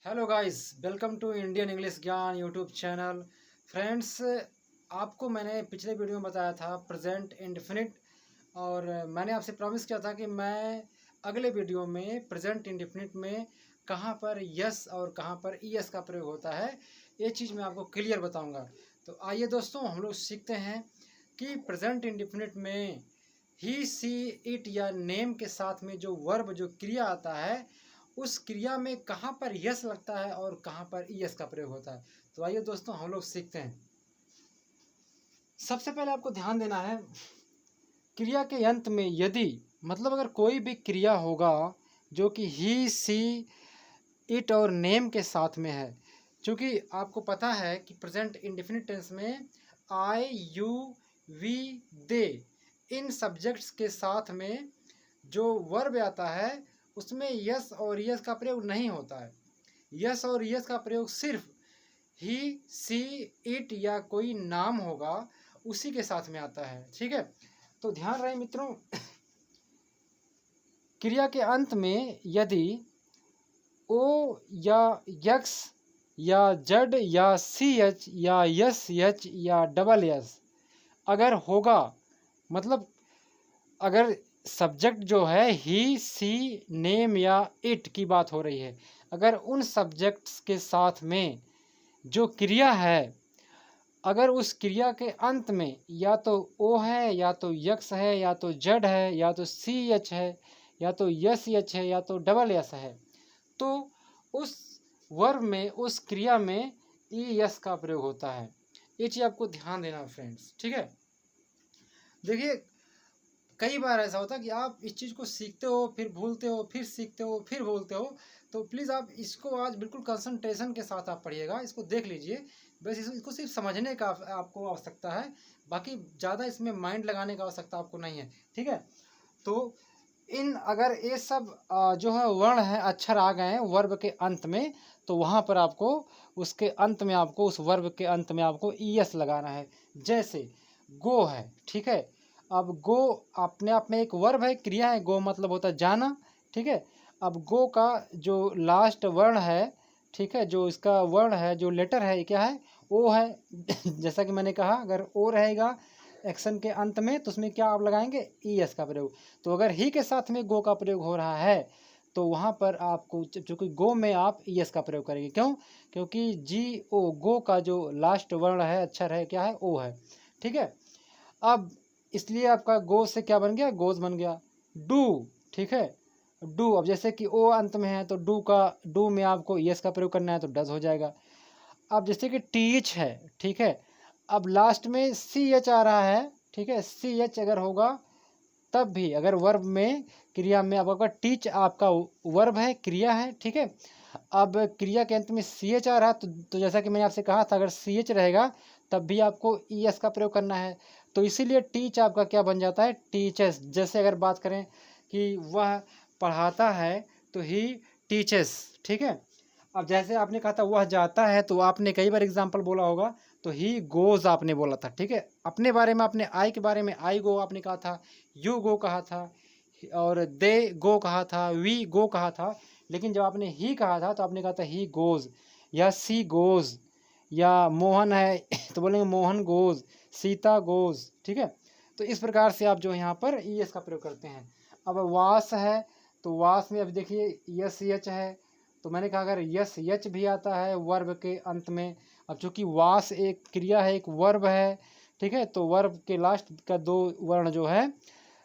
Hello guys, welcome to Indian English Gyan YouTube channel. Friends, आपको मैंने पिछले वीडियो में बताया था प्रेजेंट इंडेफिनिट, और मैंने आपसे प्रॉमिस किया था कि मैं अगले वीडियो में प्रेजेंट इंडेफिनिट में कहाँ पर यस और कहाँ पर ईएस का प्रयोग होता है, ये चीज़ मैं आपको क्लियर बताऊंगा। तो आइए दोस्तों, हम लोग सीखते हैं कि प्रेजेंट इंडेफिनिट में ही सी इट या नेम के साथ में जो वर्ब जो क्रिया आता है, उस क्रिया में कहाँ पर यस लगता है और कहाँ पर ईएस का प्रयोग होता है। तो आइए दोस्तों, हम लोग सीखते हैं। सबसे पहले आपको ध्यान देना है, क्रिया के अंत में यदि मतलब अगर कोई भी क्रिया होगा जो कि ही सी इट और नेम के साथ में है, क्योंकि आपको पता है कि प्रेजेंट इंडेफिनिट टेंस में आई यू वी दे इन सब्जेक्ट्स के साथ में जो वर्ब आता है उसमें यस और यस का प्रयोग नहीं होता है। यस और यस का प्रयोग सिर्फ ही सी इट या कोई नाम होगा उसी के साथ में आता है। ठीक है, तो ध्यान रहे मित्रों, क्रिया के अंत में यदि ओ या यक्स या जड या सी एच या यस एच या डबल एस अगर होगा, मतलब अगर सब्जेक्ट जो है ही सी नेम या इट की बात हो रही है, अगर उन सब्जेक्ट्स के साथ में जो क्रिया है, अगर उस क्रिया के अंत में या तो ओ है या तो यक्स है या तो जड है या तो सी एच है या तो यस एच है या तो डबल एस है, तो उस वर्ब में उस क्रिया में ई एस का प्रयोग होता है। ये चीज़ आपको ध्यान देना फ्रेंड्स। ठीक है, देखिए कई बार ऐसा होता है कि आप इस चीज़ को सीखते हो, फिर भूलते हो, फिर सीखते हो, फिर भूलते हो। तो प्लीज़ आप इसको आज बिल्कुल कंसंट्रेशन के साथ आप पढ़िएगा, इसको देख लीजिए। बस इसको सिर्फ समझने का आपको आवश्यकता है, बाकी ज़्यादा इसमें माइंड लगाने का आवश्यकता आपको नहीं है। ठीक है, तो इन अगर ये सब जो है वर्ण है, अक्षर आ गए हैं वर्ब के अंत में, तो वहाँ पर आपको उसके अंत में आपको उस वर्ब के अंत में आपको ई एस लगाना है। जैसे गो है, ठीक है, अब गो अपने आप में एक वर्ब है, क्रिया है, गो मतलब होता है जाना। ठीक है, अब गो का जो लास्ट वर्ण है, ठीक है, जो इसका वर्ण है, जो लेटर है, क्या है, ओ है। जैसा कि मैंने कहा, अगर ओ रहेगा एक्शन के अंत में तो उसमें क्या आप लगाएंगे, ई एस का प्रयोग। तो अगर ही के साथ में गो का प्रयोग हो रहा है तो वहाँ पर आपको, चूँकि गो में आप ई एस का प्रयोग करेंगे। क्यों? क्योंकि जी ओ गो का जो लास्ट वर्ण है, अक्षर है, क्या है, ओ है। ठीक है, अब इसलिए आपका गो से क्या बन गया, गोज बन गया। डू, ठीक है, डू, अब जैसे कि ओ अंत में है तो डू में आपको यस का प्रयोग करना है तो डज हो जाएगा। अब जैसे कि टीच है, ठीक है, अब लास्ट में सी एच आ रहा है, ठीक है, सी एच अगर होगा तब भी, अगर वर्ब में क्रिया में आपका टीच आपका वर्ब है, क्रिया है। ठीक है, अब क्रिया के अंत में सी एच आ रहा है तो जैसा कि मैंने आपसे कहा था, अगर सी एच रहेगा तब भी आपको ई एस का प्रयोग करना है। तो इसीलिए टीच आपका क्या बन जाता है, टीचेस। जैसे अगर बात करें कि वह पढ़ाता है तो ही टीचेस। ठीक है, अब जैसे आपने कहा था वह जाता है, तो आपने कई बार एग्जाम्पल बोला होगा, तो ही गोज आपने बोला था। ठीक है, अपने बारे में, अपने आई के बारे में आई गो आपने कहा था, यू गो कहा था, और दे गो कहा था, वी गो कहा था। लेकिन जब आपने ही कहा था तो आपने कहा था ही गोज या सी गोज, या मोहन है तो बोलेंगे मोहन गोज, सीता गोज। ठीक है, तो इस प्रकार से आप जो यहाँ पर ई एस का प्रयोग करते हैं। अब वास है तो वास में अब देखिए यस एच है, तो मैंने कहा अगर यस एच भी आता है वर्ब के अंत में, अब चूंकि वास एक क्रिया है, एक वर्ब है, ठीक है, तो वर्ब के लास्ट का दो वर्ण जो है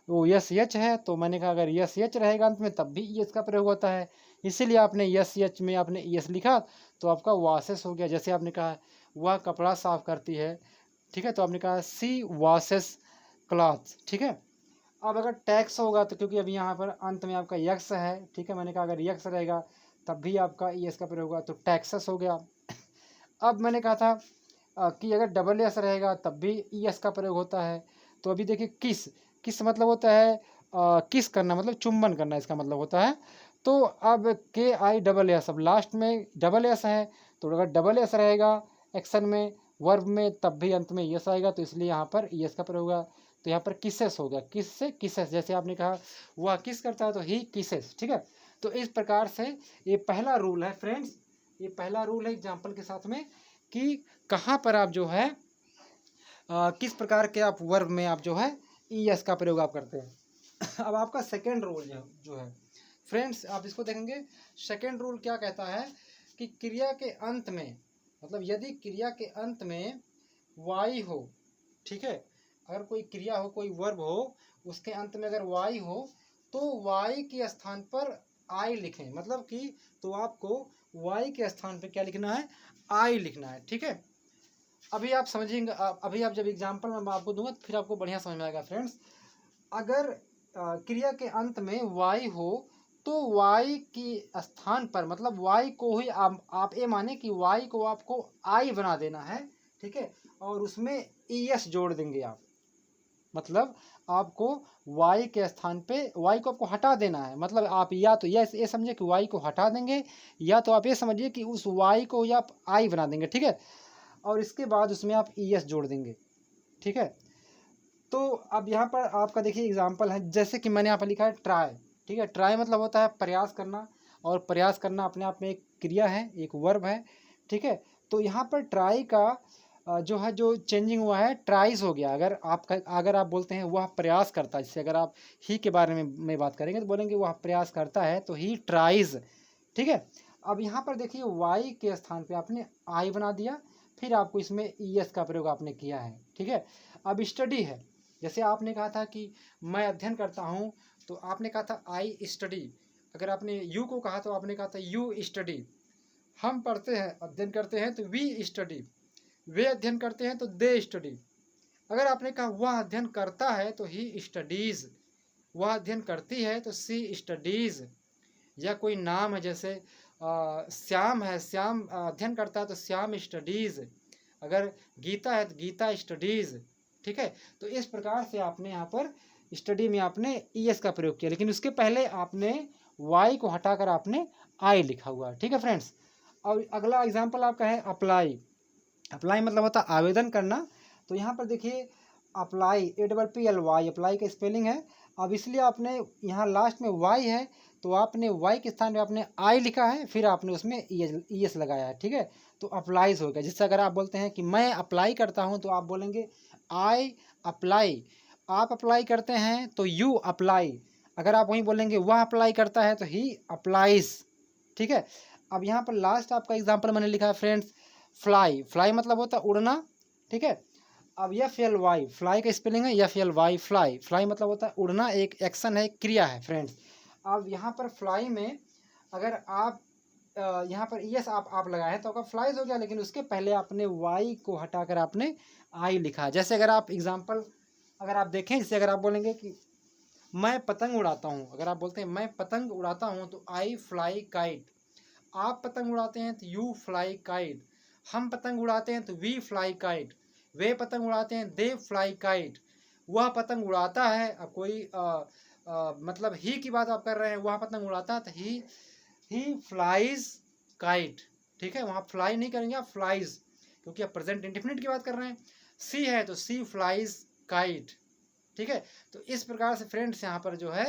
वो यस एच है, तो मैंने कहा अगर यस एच रहेगा अंत में तब भी यस का प्रयोग होता है। इसीलिए आपने यस एच में आपने यस लिखा तो आपका वासेस हो गया। जैसे आपने कहा वह कपड़ा साफ करती है, ठीक है, तो आपने कहा सी वासेस क्लॉथ। ठीक है, अब अगर टैक्स होगा तो क्योंकि अभी यहाँ पर अंत में आपका यक्स है, ठीक है, मैंने कहा अगर यक्स रहेगा तब भी आपका ई एस का प्रयोग होगा, तो टैक्सेस हो गया। अब मैंने कहा था कि अगर डबल एस रहेगा तब भी ई एस का प्रयोग होता है। तो अभी देखिए किस, किस मतलब होता है किस करना, मतलब चुंबन करना इसका मतलब होता है। तो अब के आई डबल एस, अब लास्ट में डबल एस है, तो अगर डबल एस रहेगा एक्शन में, वर्ब में, तब भी अंत में यस आएगा, तो इसलिए यहाँ पर ई एस का प्रयोग होगा। तो यहाँ पर किसेस हो गया, किस से किसेस, जैसे आपने कहा वह किस करता है तो ही किसेस। ठीक है, तो इस प्रकार से ये पहला रूल है फ्रेंड्स, ये पहला रूल है एग्जाम्पल के साथ में कि कहाँ पर आप जो है किस प्रकार के आप वर्ब में आप जो है ईएस का प्रयोग आप करते हैं। अब आपका सेकेंड रूल जो है फ्रेंड्स, आप इसको देखेंगे। सेकेंड रूल क्या कहता है कि क्रिया के अंत में, मतलब यदि क्रिया के अंत में वाई हो, ठीक है, अगर कोई क्रिया हो, कोई वर्ब हो, उसके अंत में अगर वाई हो तो वाई के स्थान पर आई लिखें। मतलब कि तो आपको वाई के स्थान पे क्या लिखना है, आई लिखना है, ठीक है। अभी आप समझेंगे, अभी आप जब एग्जाम्पल मैं आपको दूंगा तो फिर आपको बढ़िया समझ में आएगा फ्रेंड्स। अगर क्रिया के अंत में वाई हो तो वाई के स्थान पर, मतलब वाई को ही आप ये माने कि वाई को आपको आई बना देना है, ठीक है, और उसमें ईएस जोड़ देंगे आप। मतलब आपको y के स्थान पे y को आपको हटा देना है। मतलब आप या तो ये समझिए कि y को हटा देंगे, या तो आप ये समझिए कि उस y को या आप i बना देंगे, ठीक है, और इसके बाद उसमें आप es जोड़ देंगे, ठीक है। तो अब यहाँ पर आपका देखिए एग्जाम्पल है, जैसे कि मैंने यहाँ पर लिखा है ट्राई, ठीक है। ट्राई मतलब होता है प्रयास करना, और प्रयास करना अपने आप में एक क्रिया है, एक वर्ब है, ठीक है। तो यहाँ पर ट्राई का जो है, जो चेंजिंग हुआ है, ट्राइज हो गया। अगर आप बोलते हैं वह प्रयास करता है, जैसे अगर आप ही के बारे में बात करेंगे तो बोलेंगे वह प्रयास करता है, तो ही ट्राइज, ठीक है। अब यहाँ पर देखिए वाई के स्थान पे आपने आई बना दिया, फिर आपको इसमें ईएस का प्रयोग आपने किया है, ठीक है। अब स्टडी है, जैसे आपने कहा था कि मैं अध्ययन करता हूँ, तो आपने कहा था आई स्टडी। अगर आपने यू को कहा तो आपने कहा था यू स्टडी। हम पढ़ते हैं, अध्ययन करते हैं, तो वी स्टडी। वे अध्ययन करते हैं तो दे स्टडी। अगर आपने कहा वह अध्ययन करता है तो ही स्टडीज, वह अध्ययन करती है तो सी स्टडीज। या कोई नाम है, जैसे श्याम है, श्याम अध्ययन करता है तो श्याम स्टडीज। अगर गीता है तो गीता स्टडीज, ठीक है। तो इस प्रकार से आपने यहाँ पर स्टडी में आपने ईएस का प्रयोग किया, लेकिन उसके पहले आपने वाई को हटाकर आपने आई लिखा हुआ, ठीक है फ्रेंड्स। और अगला एग्जाम्पल आपका है अप्लाई। अप्लाई मतलब होता है आवेदन करना। तो यहाँ पर देखिए अप्लाई, APPLY, अप्लाई का स्पेलिंग है। अब इसलिए आपने यहाँ लास्ट में वाई है, तो आपने वाई के स्थान पे आपने आई लिखा है, फिर आपने उसमें ईएस लगाया है, ठीक है। तो अप्लाइज हो गया। जिससे अगर आप बोलते हैं कि मैं अप्लाई करता हूँ, तो आप बोलेंगे आई अप्लाई। आप अप्लाई करते हैं तो यू अप्लाई। अगर आप वहीं बोलेंगे वह अप्लाई करता है तो ही अप्लाइज, ठीक है। अब यहाँ पर लास्ट आपका एग्जाम्पल मैंने लिखा है फ्रेंड्स फ्लाई। फ्लाई मतलब होता है उड़ना, ठीक है। अब FLY, फ्लाई का स्पेलिंग है FLY, फ्लाई। फ्लाई मतलब होता है उड़ना, एक एक्शन है, एक क्रिया है फ्रेंड्स। अब यहाँ पर फ्लाई में अगर आप यहाँ पर यस आप लगाए हैं तो आपका फ्लाइज हो गया, लेकिन उसके पहले आपने वाई को हटाकर आपने आई लिखा। जैसे अगर आप एग्जाम्पल अगर आप देखें, जैसे अगर आप बोलेंगे कि मैं पतंग उड़ाता हूँ, अगर आप बोलते हैं मैं पतंग उड़ाता हूँ तो आई फ्लाई काइट। आप पतंग उड़ाते हैं तो यू फ्लाई काइट। हम पतंग उड़ाते हैं तो वी फ्लाई काइट। वे पतंग उड़ाते हैं दे फ्लाई काइट। वह पतंग उड़ाता है, अब कोई मतलब ही की बात आप कर रहे हैं, वह पतंग उड़ाता है तो ही फ्लाइज काइट, ठीक है। वहाँ फ्लाई नहीं करेंगे आप, फ्लाइज, क्योंकि आप प्रेजेंट इंडेफिनिट की बात कर रहे हैं। सी है तो सी फ्लाइज काइट, ठीक है। तो इस प्रकार से फ्रेंड्स यहाँ पर जो है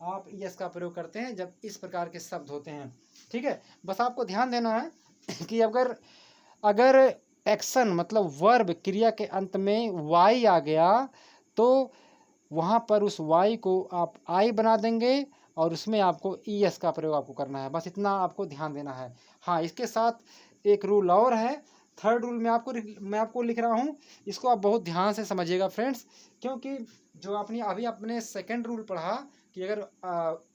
आप यस का प्रयोग करते हैं जब इस प्रकार के शब्द होते हैं, ठीक है। बस आपको ध्यान देना है कि अगर अगर एक्शन मतलब वर्ब क्रिया के अंत में वाई आ गया तो वहाँ पर उस वाई को आप आई बना देंगे, और उसमें आपको ईएस का प्रयोग आपको करना है। बस इतना आपको ध्यान देना है। हाँ, इसके साथ एक रूल और है, थर्ड रूल मैं आपको लिख रहा हूँ, इसको आप बहुत ध्यान से समझिएगा फ्रेंड्स। क्योंकि जो आपने अभी अपने सेकंड रूल पढ़ा कि अगर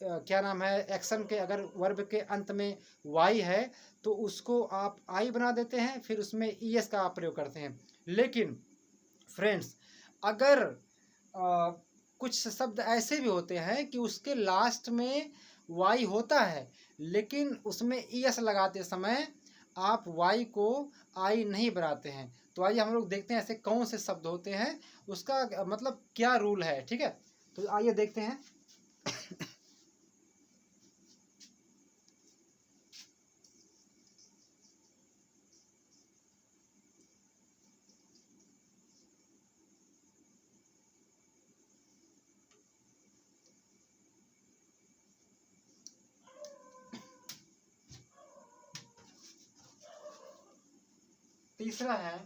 क्या नाम है, एक्शन के अगर वर्ब के अंत में वाई है तो उसको आप आई बना देते हैं, फिर उसमें ईएस का आप प्रयोग करते हैं। लेकिन फ्रेंड्स अगर कुछ शब्द ऐसे भी होते हैं कि उसके लास्ट में वाई होता है, लेकिन उसमें ईएस लगाते समय आप वाई को आई नहीं बनाते हैं। तो आइए हम लोग देखते हैं ऐसे कौन से शब्द होते हैं, उसका मतलब क्या रूल है, ठीक है। तो आइए देखते हैं। तीसरा है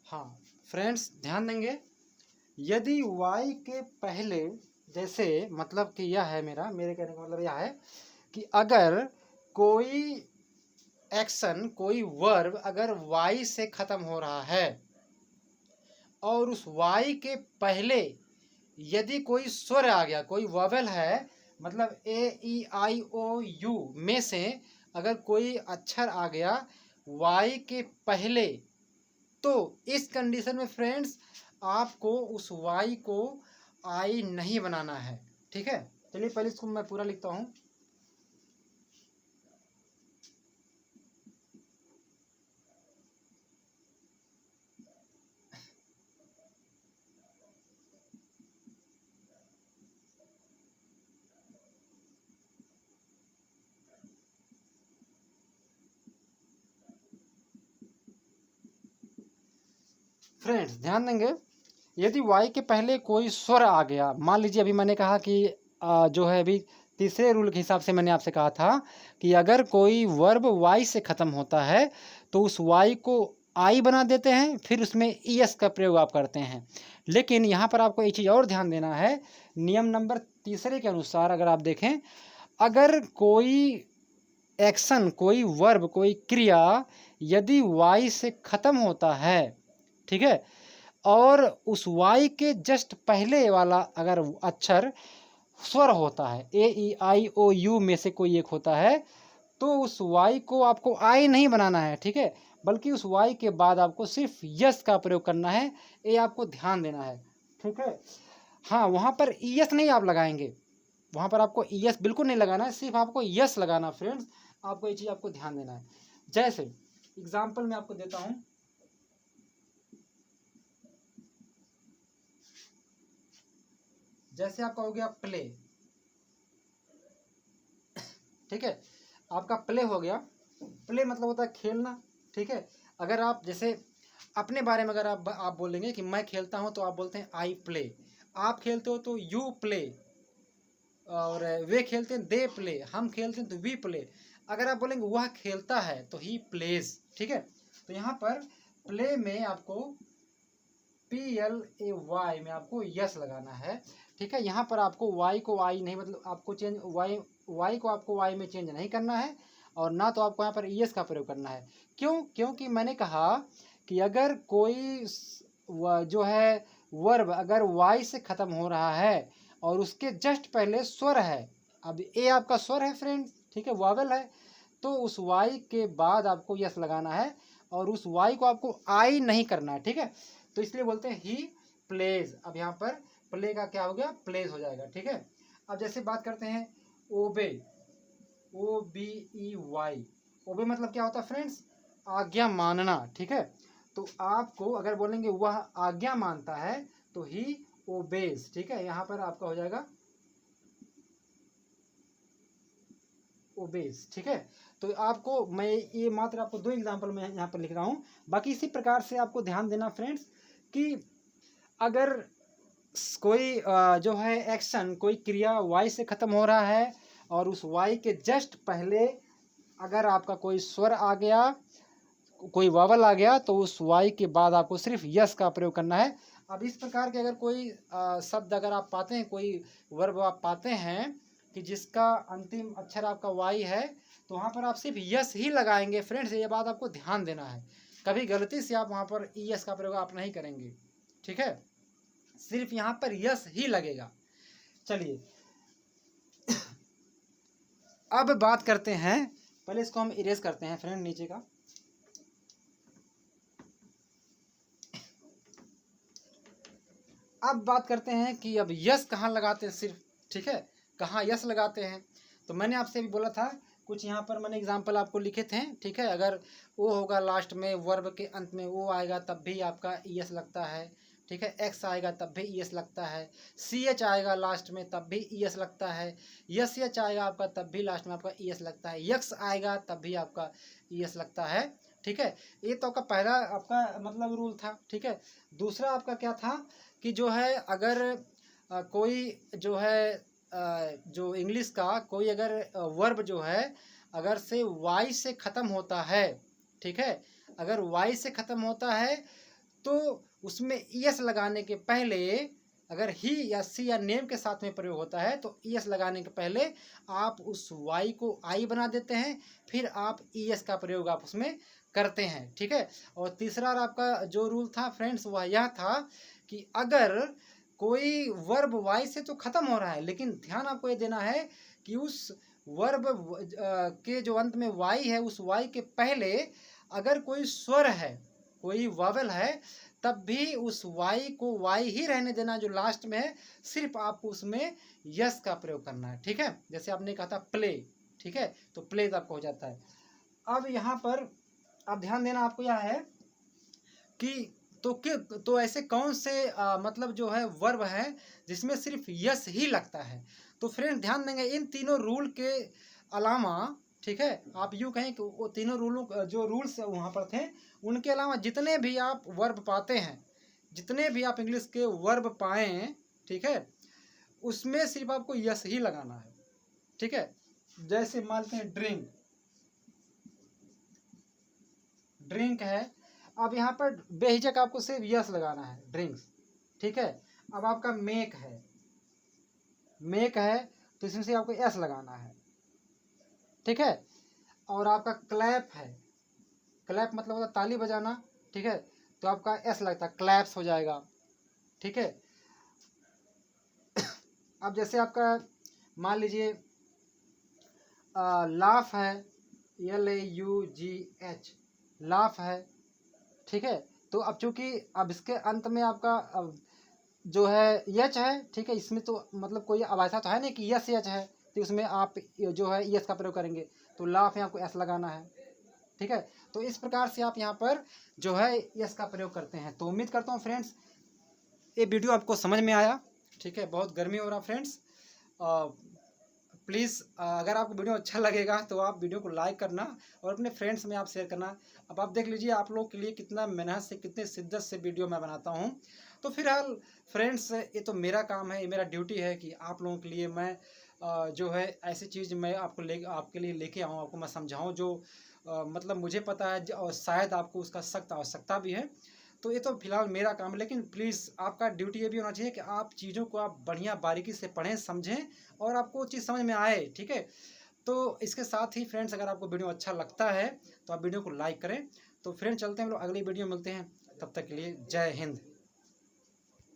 हाँ फ्रेंड्स ध्यान देंगे, यदि y के पहले, जैसे मतलब कि यह है मेरे कहने का मतलब यह है कि अगर कोई एक्शन, कोई वर्ब अगर y से खत्म हो रहा है और उस y के पहले यदि कोई स्वर आ गया, कोई वॉवेल है, मतलब A E I O U में से अगर कोई अक्षर आ गया y के पहले, तो इस कंडीशन में फ्रेंड्स आपको उस y को I नहीं बनाना है। ठीक है, चलिए पहले इसको मैं पूरा लिखता हूँ। फ्रेंड्स ध्यान देंगे, यदि y के पहले कोई स्वर आ गया, मान लीजिए अभी मैंने कहा कि जो है अभी तीसरे रूल के हिसाब से मैंने आपसे कहा था कि अगर कोई वर्ब y से ख़त्म होता है तो उस y को I बना देते हैं, फिर उसमें ES का प्रयोग आप करते हैं। लेकिन यहाँ पर आपको एक चीज़ और ध्यान देना है, नियम नंबर तीसरे के अनुसार अगर आप देखें, अगर कोई एक्शन, कोई वर्ब, कोई क्रिया यदि y से ख़त्म होता है, ठीक है, और उस y के जस्ट पहले वाला अगर अक्षर स्वर होता है, A E I O U में से कोई एक होता है, तो उस y को आपको I नहीं बनाना है, ठीक है, बल्कि उस y के बाद आपको सिर्फ यस का प्रयोग करना है। ये आपको ध्यान देना है, ठीक है। हाँ, वहाँ पर ES नहीं आप लगाएंगे, वहाँ पर आपको ES बिल्कुल नहीं लगाना है, सिर्फ आपको यस लगाना। फ्रेंड्स आपको ये चीज़ आपको ध्यान देना है। जैसे एग्जाम्पल मैं आपको देता हूँ, जैसे आपका हो गया प्ले, ठीक है, आपका प्ले हो गया। प्ले मतलब होता है खेलना, ठीक है। अगर आप जैसे अपने बारे में अगर आप बोलेंगे कि मैं खेलता हूँ, तो आप बोलते हैं आई प्ले। आप खेलते हो तो यू प्ले, और वे खेलते हैं दे प्ले, हम खेलते हैं तो वी प्ले। अगर आप बोलेंगे वह खेलता है तो ही प्लेज, ठीक है। तो यहाँ पर प्ले में आपको PLAY में आपको यस लगाना है, ठीक है। यहाँ पर आपको y को I नहीं, मतलब आपको चेंज y को आपको y में चेंज नहीं करना है, और ना तो आपको यहाँ पर ES का प्रयोग करना है। क्यों? क्योंकि मैंने कहा कि अगर कोई जो है वर्ब अगर y से ख़त्म हो रहा है और उसके जस्ट पहले स्वर है, अब ए आपका स्वर है फ्रेंड्स, ठीक है, वावल है, तो उस y के बाद आपको यस लगाना है और उस y को आपको I नहीं करना है, ठीक है। तो इसलिए बोलते हैं ही प्लेज। अब यहाँ पर प्ले का क्या हो गया, प्लेज हो जाएगा, ठीक है। अब जैसे बात करते हैं ओबे, OBEY। ओबे मतलब क्या होता है फ्रेंड्स, आज्ञा मानना, ठीक है। तो आपको अगर बोलेंगे वह आज्ञा मानता है तो ही ओबेज, ठीक है। यहाँ पर आपका हो जाएगा ओबेज, ठीक है। तो आपको मैं ये मात्र आपको 2 एग्जाम्पल में यहाँ पर लिख रहा हूँ, बाकी इसी प्रकार से आपको ध्यान देना फ्रेंड्स कि अगर कोई जो है एक्शन, कोई क्रिया y से ख़त्म हो रहा है और उस y के जस्ट पहले अगर आपका कोई स्वर आ गया, कोई वावल आ गया, तो उस y के बाद आपको सिर्फ यस का प्रयोग करना है। अब इस प्रकार के अगर कोई शब्द अगर आप पाते हैं, कोई वर्ब आप पाते हैं कि जिसका अंतिम अक्षर आपका y है, तो वहाँ पर आप सिर्फ यस ही लगाएंगे। फ्रेंड्स ये बात आपको ध्यान देना है, कभी गलती से आप वहाँ पर ES का प्रयोग आप नहीं करेंगे, ठीक है, सिर्फ यहाँ पर यस ही लगेगा। चलिए अब बात करते हैं, पहले इसको हम इरेज करते हैं फ्रेंड नीचे का। अब बात करते हैं कि अब यस कहाँ लगाते हैं सिर्फ, ठीक है, कहाँ यस लगाते हैं। तो मैंने आपसे भी बोला था कुछ यहाँ पर मैंने एग्जाम्पल आपको लिखे थे, ठीक है। अगर ओ होगा लास्ट में, वर्ब के अंत में ओ आएगा तब भी आपका ईएस लगता है, ठीक है। एक्स आएगा तब भी ईएस लगता है, सी एच आएगा लास्ट में तब भी ईएस लगता है, यस एच आएगा आपका तब भी लास्ट में आपका ईएस लगता है, यक्स आएगा तब भी आपका ईएस लगता है, ठीक है। ये तो आपका पहला आपका मतलब रूल था, ठीक है। दूसरा आपका क्या था कि जो है अगर कोई जो है जो इंग्लिश का कोई अगर वर्ब जो है अगर से वाई से ख़त्म होता है, ठीक है, अगर वाई से ख़त्म होता है तो उसमें ईएस लगाने के पहले अगर ही या सी या नेम के साथ में प्रयोग होता है तो ईएस लगाने के पहले आप उस वाई को आई बना देते हैं, फिर आप ईएस का प्रयोग आप उसमें करते हैं, ठीक है। और तीसरा आपका जो रूल था फ्रेंड्स वह यह था कि अगर कोई वर्ब वाई से तो ख़त्म हो रहा है, लेकिन ध्यान आपको ये देना है कि उस वर्ब के जो अंत में वाई है उस वाई के पहले अगर कोई स्वर है, कोई वावल है, तब भी उस वाई को वाई ही रहने देना जो लास्ट में है, सिर्फ आपको उसमें यस का प्रयोग करना है, ठीक है। जैसे आपने कहा था प्ले, ठीक है, तो प्ले आपको हो जाता है। अब यहाँ पर आप ध्यान देना आपको यह है कि तो ऐसे कौन से मतलब जो है वर्ब है जिसमें सिर्फ यस ही लगता है। तो फ्रेंड ध्यान देंगे इन तीनों रूल के अलावा, ठीक है, आप यूँ कहें कि वो तीनों रूलों जो रूल्स वहाँ पर थे उनके अलावा जितने भी आप वर्ब पाते हैं, जितने भी आप इंग्लिश के वर्ब पाएँ, ठीक है, उसमें सिर्फ आपको यस ही लगाना है, ठीक है। जैसे मानते हैं ड्रिंक, ड्रिंक है, अब यहाँ पर बेहिचक आपको सिर्फ यस लगाना है, ड्रिंक्स, ठीक है। अब आपका मेक है, मेक है तो इसमें से आपको एस लगाना है, ठीक है। और आपका क्लैप है, क्लैप मतलब होता है ताली बजाना, ठीक है, तो आपका एस लगता है, क्लैप्स हो जाएगा, ठीक है। अब जैसे आपका मान लीजिए लाफ है, LAUGH, लाफ है, ठीक है। तो अब चूंकि अब इसके अंत में आपका जो है यच है, ठीक है, इसमें तो मतलब कोई अब ऐसा तो है नहीं कि यस यच है तो उसमें आप जो है यस का प्रयोग करेंगे, तो लाफ में आपको एस लगाना है, ठीक है। तो इस प्रकार से आप यहाँ पर जो है यस का प्रयोग करते हैं। तो उम्मीद करता हूँ फ्रेंड्स ये वीडियो आपको समझ में आया, ठीक है। बहुत गर्मी हो रहा फ्रेंड्स, प्लीज़ अगर आपको वीडियो अच्छा लगेगा तो आप वीडियो को लाइक करना और अपने फ्रेंड्स में आप शेयर करना। अब आप देख लीजिए आप लोग के लिए कितना मेहनत से कितने शिद्दत से वीडियो मैं बनाता हूँ। तो फिलहाल फ्रेंड्स ये तो मेरा काम है, ये मेरा ड्यूटी है कि आप लोगों के लिए मैं जो है ऐसी चीज़ मैं आपके लिए लेके आऊँ, आपको मैं समझाऊँ जो मतलब मुझे पता है और शायद आपको उसका सख्त आवश्यकता भी है। तो ये तो फिलहाल मेरा काम है, लेकिन प्लीज़ आपका ड्यूटी ये भी होना चाहिए कि आप चीज़ों को आप बढ़िया बारीकी से पढ़ें, समझें और आपको वो चीज़ समझ में आए, ठीक है। तो इसके साथ ही फ्रेंड्स अगर आपको वीडियो अच्छा लगता है तो आप वीडियो को लाइक करें। तो फ्रेंड्स चलते हैं हम लोग अगली वीडियो मिलते हैं, तब तक के लिए जय हिंद।